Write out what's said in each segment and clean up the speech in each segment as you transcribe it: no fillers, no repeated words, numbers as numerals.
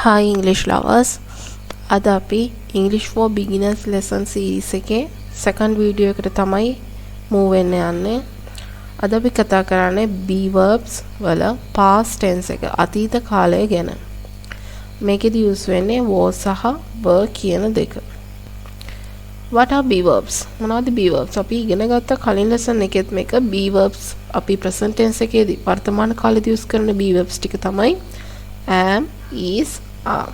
Hi English lovers. අද අපි English for Beginners lesson series එකේ second video එකට තමයි move වෙන්න යන්නේ. අද අපි කතා කරන්නේ be verbs වල past tense එක අතීත කාලය ගැන. මේකෙදි use වෙන්නේ was සහ were කියන දෙක. What are be verbs? මොනවද be verbs? අපි ඉගෙන ගත්ත කලින් lesson එකෙත් මේක be verbs අපි present tense එකේදී වර්තමාන කාලෙදී use කරන be verbs ටික තමයි am, is, are.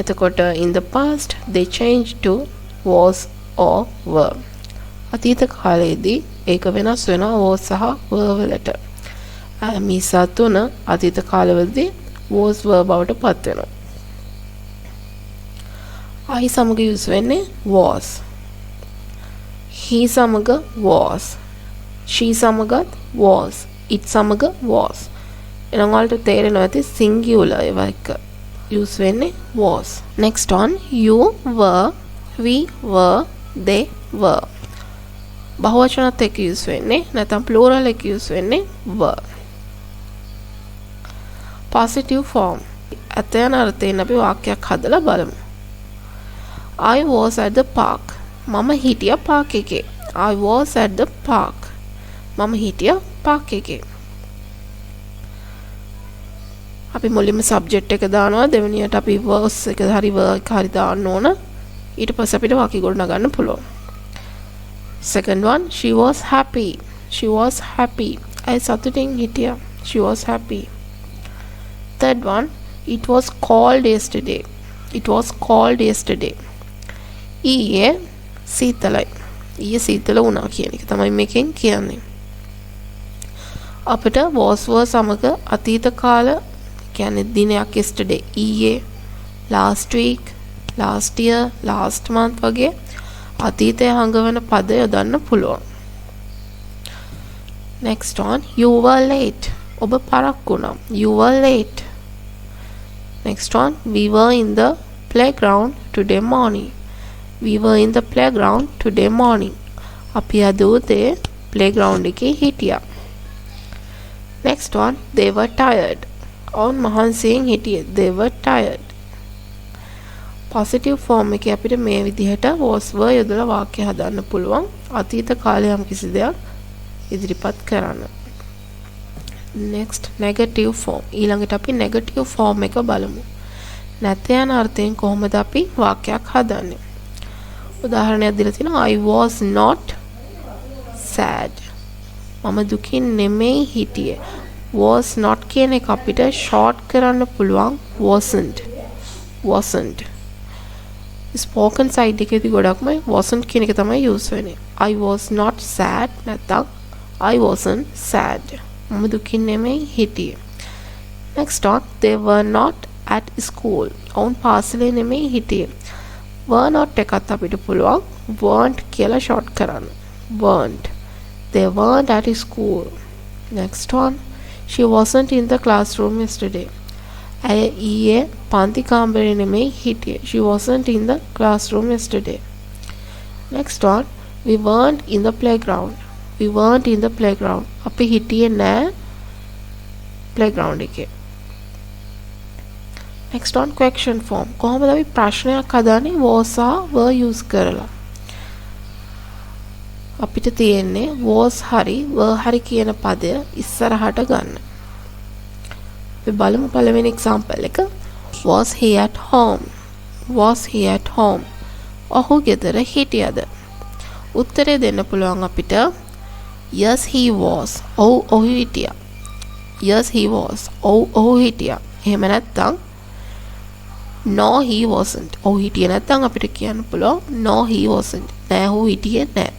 එතකොට in the past they changed to was or were. අතීත කාලයේදී ඒක වෙනස් වෙනවා was සහ were වලට. am, is, are තුන අතීත කාලවලදී was were බවට පත් වෙනවා. I සමග use වෙන්නේ was. He සමග was. She සමගත් was. It සමග was. එනම් වලට තේරෙනවා ඇති singular ඒවා එක use වෙන්නේ was. Next one, you were, we were, they were. බහුවචනත් එක්ක use වෙන්නේ නැත්නම් plural එක use වෙන්නේ were. Positive form. අතයන් අර්ථයෙන් අපි වාක්‍යයක් හදලා බලමු. I was at the park. මම හිටියා පාක් එකේ. I was at the park. මම හිටියා පාක් එකේ. අපි මුලින්ම subject එක දානවා දෙවෙනියට අපි was එක හරි verb එක හරි දාන්න ඕන ඊට පස්සේ අපිට වාක්‍ය ගොඩනගන්න පුළුවන්. Second one, she was happy. She was happy. අය සතුටින් හිටියා. She was happy. Third one, it was cold yesterday. It was cold yesterday. ඊයේ සීතලයි. ඊයේ සීතල වුණා කියන එක තමයි මේකෙන් කියන්නේ. අපිට was were සමග අතීත කාල කියන්නේ දිනයක් yesterday ඊයේ last week last year last month වගේ අතීතය හංගවන පද යොදන්න පුළුවන්. Next one, you were late. ඔබ පරක්කු වුණා. You were late. Next one, we were in the playground today morning. We were in the playground today morning. අපි අද උදේ playground එකේ හිටියා. Next one, they were tired. ඔවුන් මහන්සියෙන් හිටියේ. They were tired. Positive form එකේ අපිට මේ විදිහට was were යොදලා වාක්‍ය හදන්න පුළුවන්. අතීත කාලේ යම් කිසි දෙයක් ඉදිරිපත් කරන්න. Next, negative form. ඊළඟට අපි negative form එක බලමු. නැත යන අර්ථයෙන් කොහොමද අපි වාක්‍යයක් හදන්නේ? උදාහරණයක් දීලා තිනවා I was not sad. මම දුකින් නෙමෙයි හිටියේ. was not කියන එක අපිට short කරන්න පුළුවන් wasn't. spoken side එකේදී ගොඩක්ම wasn't කියන එක තමයි use වෙන්නේ. I was not sad නැත්නම් I wasn't sad. මම දුකින් නෙමෙයි හිටියේ. Next one, they were not at school. ඔවුන් පාසලේ නෙමෙයි හිටියේ. were not එකත් අපිට පුළුවන් weren't කියලා short කරන්න. weren't. They weren't at school. Next one, she wasn't in the classroom yesterday. ඇය ඊයේ පන්ති කාමරේ නෙමෙයි හිටියේ. She wasn't in the classroom yesterday. Next one, we weren't in the playground. We weren't in the playground. අපි හිටියේ නෑ playground එකේ. Next one, question form. කොහොමද අපි ප්‍රශ්නයක් හදන්නේ was සහ were use කරලා? අපිට තියෙන්නේ was හරි were හරි කියන පදය ඉස්සරහට ගන්න. අපි බලමු පළවෙනි example එක. Was he at home? Was he at home? ඔහු ගෙදර හිටියද? උත්තරේ දෙන්න පුළුවන් අපිට yes he was. ඔහු හිටියා. Yes he was. ඔහු හිටියා. එහෙම නැත්නම් no he wasn't. ඔහු හිටියේ නැත්නම් අපිට කියන්න පුළුවන් no he wasn't. නෑ ඔහු හිටියේ නෑ.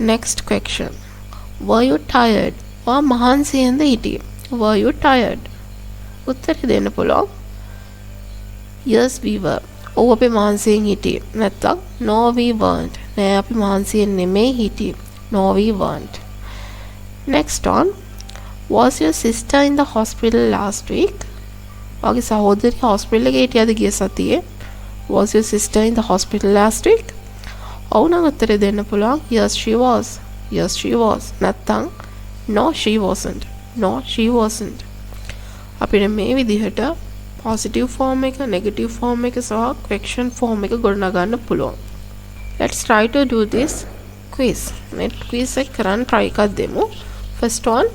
Next question. Were you tired? ඔයා මහන්සියෙන්ද හිටියේ? Were you tired? උත්තරේ දෙන්න පුළුවන් yes we were. ඔව් අපි මහන්සියෙන් හිටියේ. නැත්නම් no we weren't. නෑ අපි මහන්සියෙන් නෙමෙයි හිටියේ. No we weren't. Next one. Was your sister in the hospital last week? ඔයාගේ සහෝදරිය hospital එකේ හිටියද ගිය සතියේ? Was your sister in the hospital last week? ඔව් නම් උත්තරේ දෙන්න පුළුවන් yes she was. Yes she was. නැත්නම් no she wasn't. No she wasn't. අපිට මේ විදිහට positive form එක, negative form එක සහ question form එක ගොඩනගන්න පුළුවන්. Let's try to do this quiz. මේ quiz එක කරන්න try එකක් දෙමු. First one,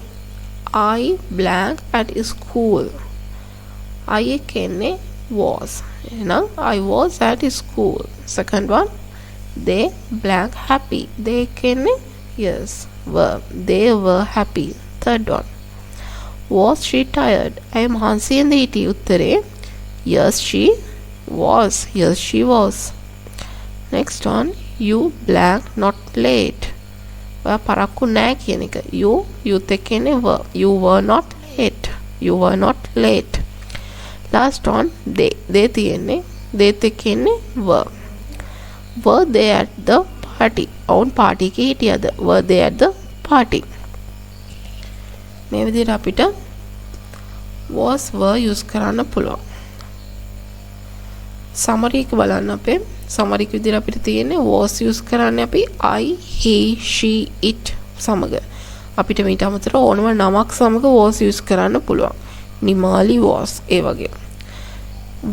I blank at school. I එකන්නේ was. එහෙනම් I was at school. Second one, they blank happy. They එකන්නේ yes, were. They were happy. Third one, was she tired? ඇය මහන්සියෙන්ද හිටියේ? උත්තරේ yes she was. Yes she was. Next one, you blank not late. ඔයා පරක්කු නෑ කියන එක. youth එකනේ were. You were not late. You were not late. Last one, they තියෙන්නේ they එකනේ were. Were they at the party? ඔවුන් party එකේ හිටියද? Were they at the party? මේ විදිහට අපිට was were use කරන්න පුළුවන්. summary එක බලන්න අපේ summary එක විදිහට අපිට තියෙන්නේ was use කරන්නේ අපි I, he, she, it සමග. අපිට මීට අමතරව ඕනම නමක් සමග was use කරන්න පුළුවන්. නිමාලි was ඒ වගේ.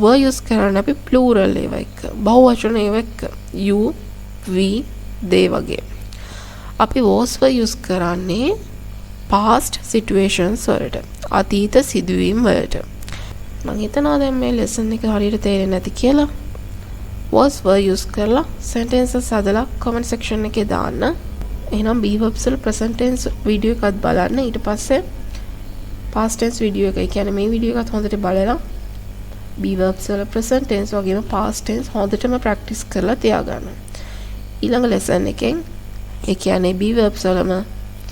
were use කරන්නේ අපි plural ඒවා එක්ක. බහුවචන ඒවා එක්ක. you, we, they වගේ. අපි was were use කරන්නේ past situations වලට. අතීත සිදුවීම් වලට. මම හිතනවා දැන් මේ lesson එක හරියට තේරෙන්නේ නැති කියලා. was were use කරලා sentences හදලා comment section එකේ දාන්න. එහෙනම් be verbs වල present tense වීඩියෝ එකත් බලන්න. ඊට පස්සේ past tense වීඩියෝ එක. ඒ කියන්නේ මේ වීඩියෝ එකත් හොඳට බලලා be verbs වල present tense වගේම past tense හොඳටම practice කරලා තියාගන්න. ඊළඟ lesson එකෙන් ඒ කියන්නේ be verbs වලම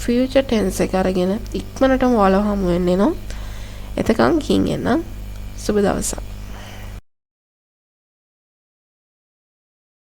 future tense එක අරගෙන ඉක්මනටම ඔයාලා හමු වෙන්න එනවා. එතකන් ගිහින් එන්න. සුබ දවසක්.